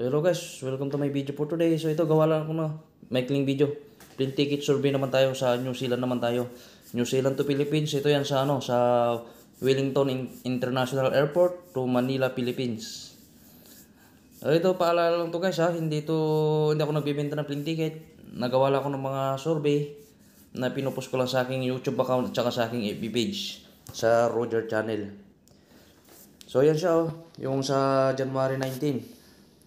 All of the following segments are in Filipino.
Hello guys, welcome to my video for today. So ito, gawa lang ako na maikling video. Plane ticket survey naman tayo sa New Zealand naman tayo. New Zealand to Philippines. Ito yan sa sa Wellington International Airport to Manila, Philippines. Ito paalala lang to guys ha, hindi ako nagbebenta ng plane ticket. Nagawa lang ako ng mga survey na pinupost ko lang sa aking YouTube account at saka sa aking FB page sa Roger Channel. So yan siya yung sa January 19.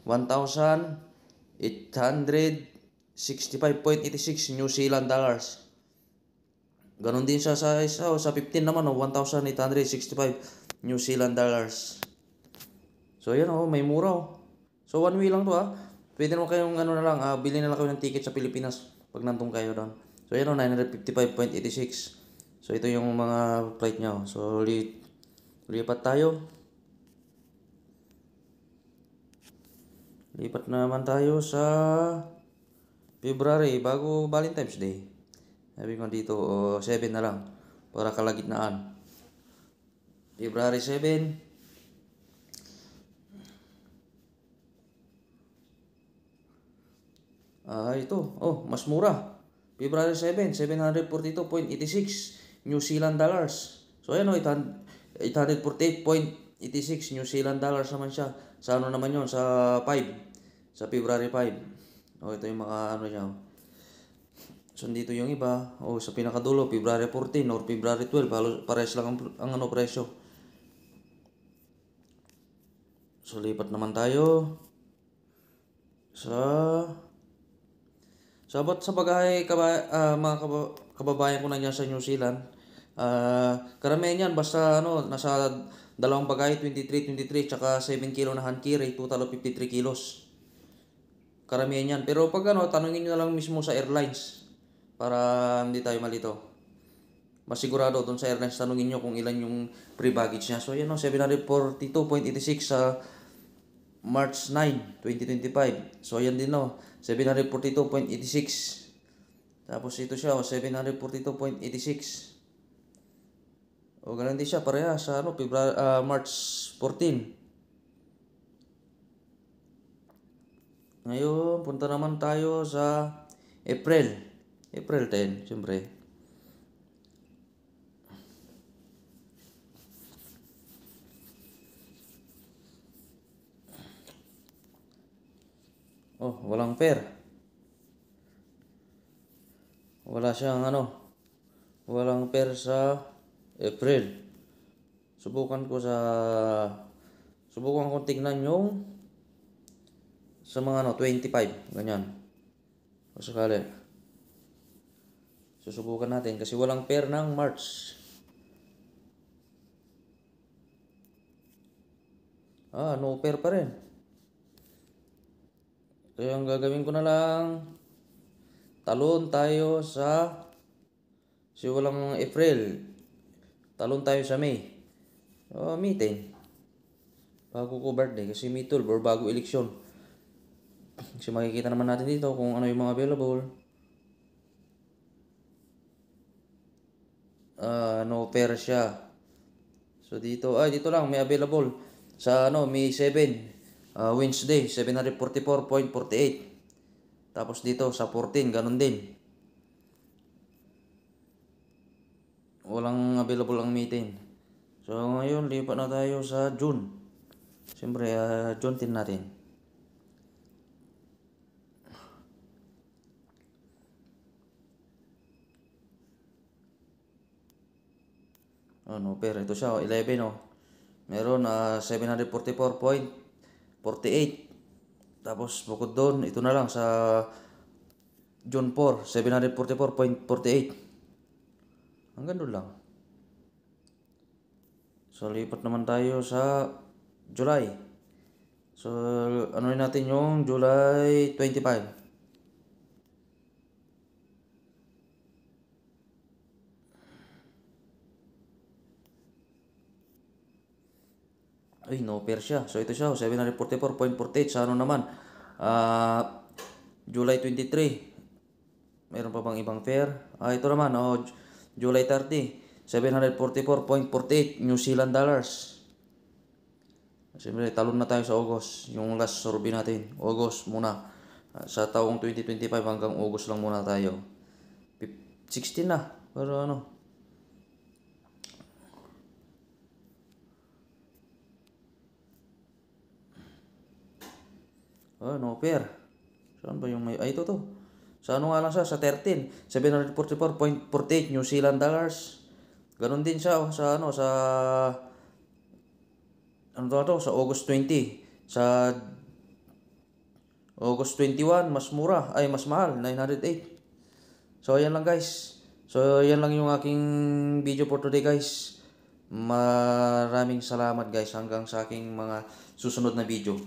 1,865.86 New Zealand dollars. Ganon din siya sa 15 naman 1,865 New Zealand dollars. So yan may mura So one way lang to Pwede naman kayong na lang, bili na lang kayo ng ticket sa Pilipinas pag nandun kayo doon. So yan 955.86. So ito yung mga flight niya So lipat tayo. Lipat naman tayo sa February bago Valentine's Day. Sabi ko dito 7 na lang para kalagitnaan. February 7. Ito. Mas mura. February 7, 742.86 New Zealand dollars. So ayan 848.86 New Zealand dollars naman siya. Sa naman yon sa 5. Sa February 5. Ito yung mga niya. So dito yung iba. Sa pinakadulo, February 14 or February 12. Pares lang ang presyo. So lipat naman tayo sa bagay mga kababayan ko na dyan sa New Zealand. Karamihan yan basta nasa dalawang bagay 23 tsaka 7 kilo na hand carry, total of 53 kilos. Karamihan yan. Pero pag tanungin nyo na lang mismo sa airlines para hindi tayo malito. Mas sigurado doon sa airlines, tanungin nyo kung ilan yung free baggage niya. So yan 742.86 sa March 9, 2025. So yan din 742.86. Tapos ito siya 742.86. Ganun din siya pareha sa March 14. Ngayon, punta naman tayo sa April 10, siyempre. Walang fare. Wala siyang walang fare sa April. Subukan ko tingnan yung sa mga 25, ganyan. O sakali. Susubukan natin kasi walang pair ng March. No pair pa rin. Kaya ang gagawin ko na lang, talon tayo kasi walang April. Talon tayo sa May. May 10. Bago ko birthday kasi May 12 or bago eleksyon. Kasi makikita naman natin dito kung ano yung mga available. No pair siya. So dito lang may available sa May 7, Wednesday 744.48. Tapos dito sa 14 ganun din. Walang available ang May 10. So ngayon lipat na tayo sa June. Siyempre June 10 natin. Pero ito siya 11 Meron 744.48. Tapos bukod doon, ito na lang sa June 4, 744.48. Hanggang doon lang. So lipat naman tayo sa July. So natin yung July 25. No pair siya. So ito siya 744.48 sa naman. July 23. Meron pa bang ibang pair? Ito naman July 30, 744.48 New Zealand dollars. Siyempre, talon na tayo sa August. Yung last survey natin. August muna. Sa taong 2025 hanggang August lang muna tayo. 16 na. Pero ano. Oh, no fair. Saan ba yung may... Ay, ito to. Sa ano nga lang siya? Sa 13. 744.48 New Zealand dollars. Ganon din siya. Oh, sa ano, sa... Ano to? Sa August 20. Sa August 21, mas mura. Ay, mas mahal. 908. So, ayan lang guys. So, ayan lang yung aking video for today guys. Maraming salamat guys hanggang sa aking mga susunod na video.